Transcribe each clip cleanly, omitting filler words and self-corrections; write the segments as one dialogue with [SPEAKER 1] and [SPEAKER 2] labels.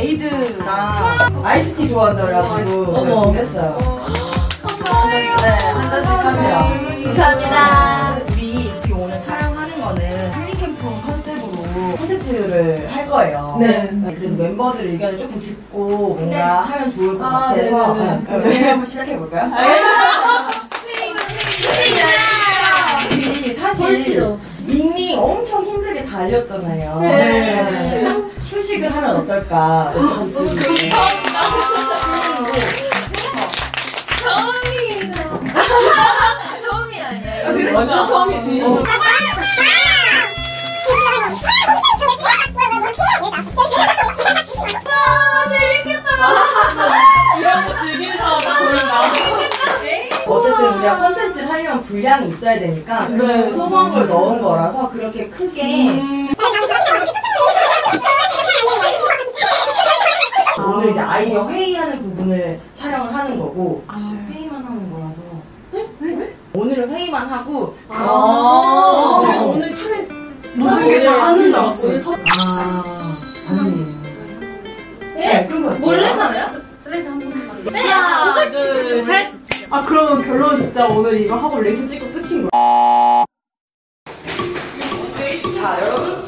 [SPEAKER 1] 에이드랑 아이스티 좋아한다 그래가지고 제가 준비했어요.
[SPEAKER 2] 감사해요.
[SPEAKER 1] 네, 한 잔씩 하세요.
[SPEAKER 2] 감사합니다.
[SPEAKER 1] 우리 지금 오늘 촬영하는 거는 힐링캠프 컨셉으로 콘텐츠를 할 거예요.
[SPEAKER 2] 네.
[SPEAKER 1] 그래도 멤버들 의견을 조금 듣고 뭔가 하면 좋을 것 같아서 네, 한번 시작해볼까요? 우리 사실 밍밍 엄청 힘들게 달렸잖아요.
[SPEAKER 2] 네.
[SPEAKER 1] 휴식을 하면 어떨까?
[SPEAKER 2] 처음이 아니에요.
[SPEAKER 3] 완전 처음이지. 이런 거 즐기면서 보인다.
[SPEAKER 1] 어쨌든 우리가 콘텐츠를 하려면 분량이 있어야 되니까 그 소모한 걸 넣은 거라서 그렇게 크게 오늘 이제 아이디어 회의하는 부분을 촬영을 하는 거고 회의만 하는 거라서 오늘은 회의만 하고
[SPEAKER 3] 저희가 오늘 촬영 모든 걸 하는 줄 알았어요.
[SPEAKER 1] 아니에요. 네, 그거
[SPEAKER 2] 몰래 카메라?
[SPEAKER 3] 하나, 둘, 셋. 아, 그럼 결론은 진짜 오늘 이거 하고 레이스 찍고 끝인 거야.
[SPEAKER 1] 자, 여러분.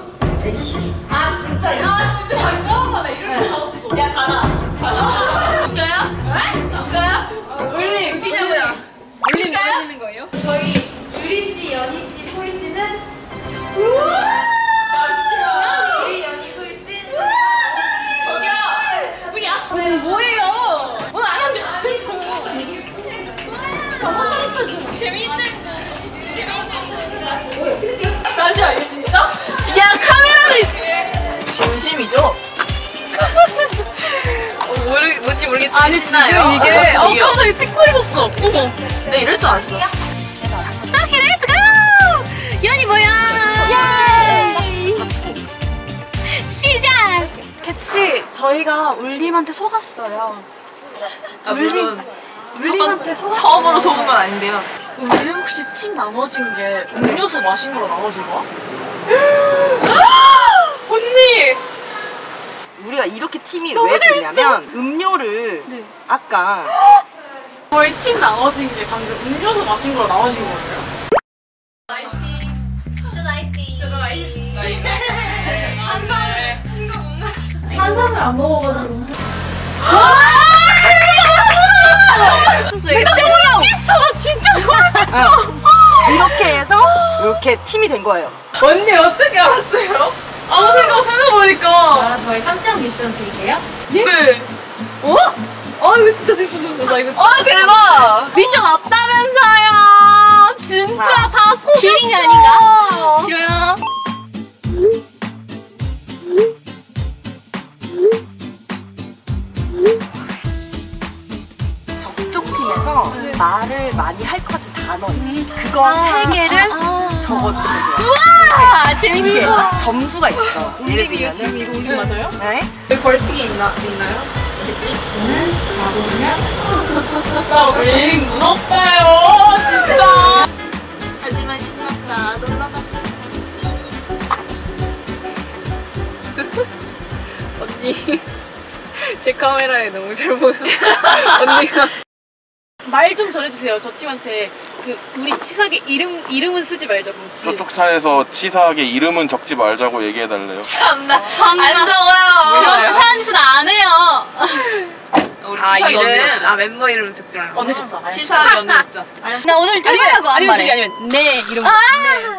[SPEAKER 1] 액션.
[SPEAKER 3] 아, 진짜 반가운 거네. 이럴 줄 알았어. 야, 가라. 이거요? 울림. 웃기냐고요? 울림 이러시는 거예요?
[SPEAKER 2] 저희 주리 씨, 연희 씨, 소희 씨는
[SPEAKER 3] 잠시만.
[SPEAKER 2] 주리, 연희, 소희 씨.
[SPEAKER 3] 저기요. 우리 앞에 뭐예요? 오늘 안 한다.
[SPEAKER 2] 재밌는 거.
[SPEAKER 3] 잠시만, 이거 진짜? 야, 카메라는 진심이죠? 뭔지 모르겠지만 아니, 신나요? 이게 깜짝이 찍고 있었어. 어머, 내가 이럴 줄 알았어.
[SPEAKER 2] 오케이, 렛츠 고! 연희 뭐야? 시작!
[SPEAKER 4] 그치, 저희가 울림한테 속았어요. 울림한테 속았어요.
[SPEAKER 3] 처음으로 속은 건 아닌데요.
[SPEAKER 4] 울림 혹시 팀 나눠진 게 음료수 마신 거로 나눠진 거야?
[SPEAKER 3] 언니!
[SPEAKER 5] 우리가 이렇게 팀이 왜 되냐면 음료를
[SPEAKER 4] 네.
[SPEAKER 5] 아까
[SPEAKER 4] 저희 팀 나눠진 게 방금 음료수 마신 거로 나눠진 거예요. 산삼을 안 먹어가지고.
[SPEAKER 5] 저 진짜 이렇게 해서 이렇게 팀이 된 거예요.
[SPEAKER 3] 언니 어떻게 알았어요?
[SPEAKER 4] 아무 생각 생각해보니까.
[SPEAKER 2] 저희 깜짝 미션 드릴게요.
[SPEAKER 3] 네. 어? 아 이거 진짜 슬프셨다. 나 이거 진짜. 아 대박!
[SPEAKER 4] 미션 없다면서요. 진짜
[SPEAKER 5] 자.
[SPEAKER 4] 다 속.
[SPEAKER 2] 기린이 아닌가? 싫어요.
[SPEAKER 5] 저쪽 팀에서 말을 많이 할 것 같은 단어 그거 3개를 적어주시면 돼요.
[SPEAKER 2] 아, 재밌게.
[SPEAKER 5] 점수가 있어.
[SPEAKER 4] 울림이에요 지금 이거 울림 맞아요?
[SPEAKER 5] 네?
[SPEAKER 3] 여기 벌칙이 있나요? 있겠지? 진짜 울림 무섭다요. 진짜.
[SPEAKER 2] 하지만 신났다. 놀러가.
[SPEAKER 3] 언니 제 카메라에 너무 잘 보여. 언니가
[SPEAKER 4] 말 좀 전해주세요. 저 팀한테 그 우리 치사하게 이름은 쓰지 말자. 그렇지.
[SPEAKER 6] 저쪽 차에서 치사하게 이름은 적지 말자고 얘기해달래요.
[SPEAKER 3] 참나 안 적어요.
[SPEAKER 4] 그런 치사한 짓은 안 해요.
[SPEAKER 3] 우리 치사하게 이름 멤버 이름 적지 말고
[SPEAKER 4] 언니 좀 써봐요.
[SPEAKER 3] 치사하게 언니 적자.
[SPEAKER 2] 나 오늘 틀리라고 안
[SPEAKER 4] 아니면
[SPEAKER 2] 말해.
[SPEAKER 4] 저기 아니면 네 이름.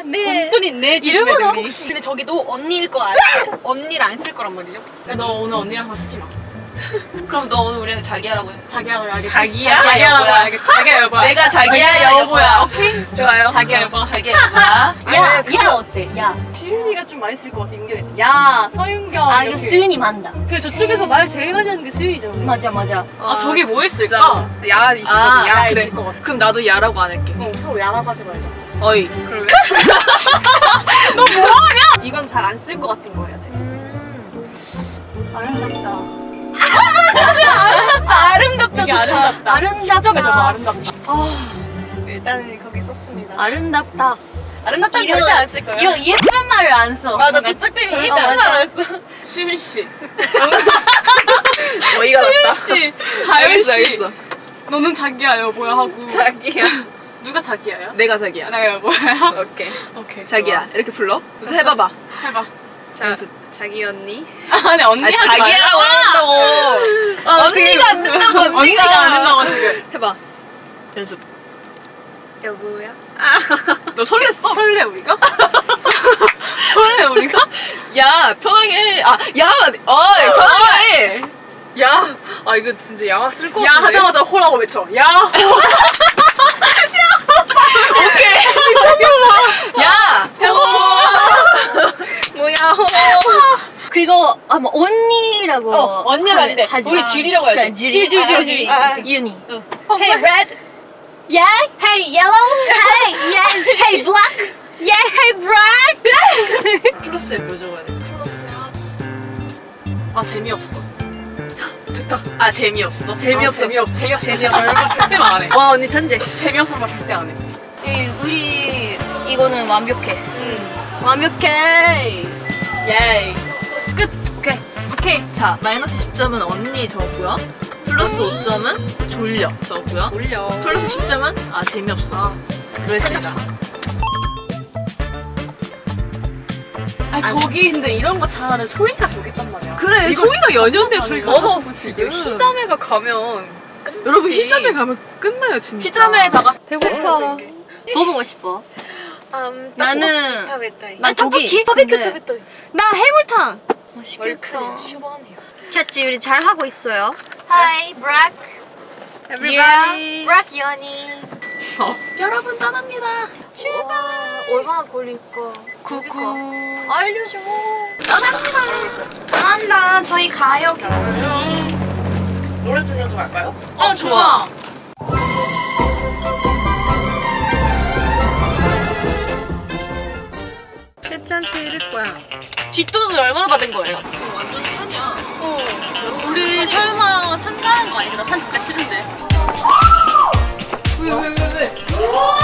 [SPEAKER 2] 네.
[SPEAKER 4] 본돈이 네 조심해야 돼 우리.
[SPEAKER 3] 근데 저기도 언니일 거 알아. 언니를 안 쓸 거란 말이죠.
[SPEAKER 4] 너 오늘 언니랑 한번 쓰지 마.
[SPEAKER 3] 그럼 너 오늘 우리한테 자기야라고 해.
[SPEAKER 4] 자기야로 알겠지?
[SPEAKER 3] 자기야?
[SPEAKER 4] 자기야라고
[SPEAKER 3] 여보야.
[SPEAKER 4] 알겠지? 자기야 여보야.
[SPEAKER 3] 내가 자기야
[SPEAKER 4] 언니가
[SPEAKER 3] 여보야. 오케이? 좋아요. 자기야 여보. 자기야 여보야.
[SPEAKER 2] 야 어때? 야.
[SPEAKER 4] 수윤이가 좀 많이 쓸 것 같아. 임경이. 야 서윤경.
[SPEAKER 2] 아, 이거
[SPEAKER 4] 이렇게.
[SPEAKER 2] 수윤이 만다.
[SPEAKER 4] 그 저쪽에서 말 제일 많이 하는 게 수윤이잖아.
[SPEAKER 2] 맞아.
[SPEAKER 3] 아 저기 뭐 있을까? 야 있을 것 같아. 야 그래.
[SPEAKER 4] 있을 것 같아.
[SPEAKER 3] 그럼 나도 야라고 안 할게.
[SPEAKER 4] 서로 야라고 하지 말자.
[SPEAKER 3] 어이. 그럴래?
[SPEAKER 4] 이건 잘 안 쓸 것 같은 거 해야 돼.
[SPEAKER 2] 아름답다.
[SPEAKER 3] 아름답다.
[SPEAKER 4] 이게 아름답다.
[SPEAKER 2] 아름답다.
[SPEAKER 4] 시점에 잡아 아름답다.
[SPEAKER 3] 일단은 거기 썼습니다.
[SPEAKER 2] 아름답다.
[SPEAKER 3] 아름답다는
[SPEAKER 2] 이거-
[SPEAKER 3] 절대 안 쓸 거야.
[SPEAKER 2] 이거 예쁜 말을 안 써.
[SPEAKER 3] 맞아 저쪽 때문에
[SPEAKER 2] 저-
[SPEAKER 3] 일단
[SPEAKER 2] 맞아.
[SPEAKER 3] 말 안 했어.
[SPEAKER 4] 수윤 씨.
[SPEAKER 3] 씨, 다현 씨.
[SPEAKER 5] 알겠어.
[SPEAKER 3] 너는 자기야 여보야 하고.
[SPEAKER 5] 자기야.
[SPEAKER 3] 누가 자기야요?
[SPEAKER 5] 내가 자기야.
[SPEAKER 3] 내가 여보야.
[SPEAKER 5] 오케이.
[SPEAKER 3] 오케이.
[SPEAKER 5] 자기야. 이렇게 불러? 무슨 해봐봐.
[SPEAKER 3] 좋아. 해봐.
[SPEAKER 5] 자기 언니.
[SPEAKER 3] 아니 언니 하지
[SPEAKER 5] 자기라고
[SPEAKER 3] 말고.
[SPEAKER 5] 한다고. 언니가 안 된다고.
[SPEAKER 3] 언니가 안 된다고 지금.
[SPEAKER 5] 해봐. 연습. 여보야. 너 설렜어?
[SPEAKER 3] 설레 우리가? 설레 우리가?
[SPEAKER 5] 야 편하게. 편하게 해. 야. 이거 진짜 야 쓸 거.
[SPEAKER 3] 야 하자마자 호라고 외쳐. 야.
[SPEAKER 5] 오케이. 야. 뭐야.
[SPEAKER 2] 그리고 아마 언니라고
[SPEAKER 4] 언니는 안 돼.
[SPEAKER 2] 하지
[SPEAKER 4] 우리
[SPEAKER 2] 마.
[SPEAKER 4] 줄이라고 해야 돼.
[SPEAKER 2] 그래, 줄이.
[SPEAKER 4] 줄.
[SPEAKER 2] 윤희.
[SPEAKER 4] Hey red.
[SPEAKER 2] Yeah. Hey yellow. Hey yeah. Hey black. Yeah. Hey black.
[SPEAKER 5] 플러스에 뭐 적어야 돼?
[SPEAKER 3] 아 재미없어.
[SPEAKER 5] 좋다. 재미없어. 재미없어.
[SPEAKER 3] 재미없어.
[SPEAKER 5] 재미없어.
[SPEAKER 3] 절대 안 해.
[SPEAKER 5] 와 언니 천재.
[SPEAKER 3] 재미없는 말 절대 안 해.
[SPEAKER 2] 우리 이거는 완벽해. 완벽해.
[SPEAKER 3] 예이.
[SPEAKER 5] 끝. 오케이.
[SPEAKER 3] 오케이.
[SPEAKER 5] 자 마이너스 10점은 언니 적고요. 플러스 5점은 졸려 적고요. 플러스 10점은 재미없어. 그랬습니다.
[SPEAKER 3] 아니 저기 근데 이런 거 잘하는 소희가 저겠단 말이야.
[SPEAKER 5] 그래
[SPEAKER 3] 이거
[SPEAKER 5] 소희랑 연연대 저희
[SPEAKER 3] 맞아,
[SPEAKER 5] 지금.
[SPEAKER 3] 희자매가 가면
[SPEAKER 5] 여러분 희자매 가면 끝나요 진짜.
[SPEAKER 3] 희자매에다가
[SPEAKER 2] 배고파. 뭐 먹고 싶어? 나는 난 고기.
[SPEAKER 4] 바비큐
[SPEAKER 2] 근데
[SPEAKER 4] 타베토. 나 해물탕.
[SPEAKER 2] 맛있겠다.
[SPEAKER 5] 시원해요.
[SPEAKER 2] 캣지 우리 잘 하고 있어요. Hi, Brack.
[SPEAKER 5] Everybody.
[SPEAKER 2] Brack 연이.
[SPEAKER 5] 여러분 떠납니다.
[SPEAKER 2] 출발. 얼마나 걸릴까?
[SPEAKER 5] 구구.
[SPEAKER 2] 알려줘. 떠난다. 저희 가요, 캣지.
[SPEAKER 5] 노래 들려서 갈까요?
[SPEAKER 3] 좋아.
[SPEAKER 5] 캣한테 이럴 거야.
[SPEAKER 3] 뒷돈을 얼마나 받은 거예요?
[SPEAKER 5] 지금 완전 산이야.
[SPEAKER 3] 우리 설마 산 가는 거 아니지? 나 산 진짜 싫은데. 왜?
[SPEAKER 2] 우와!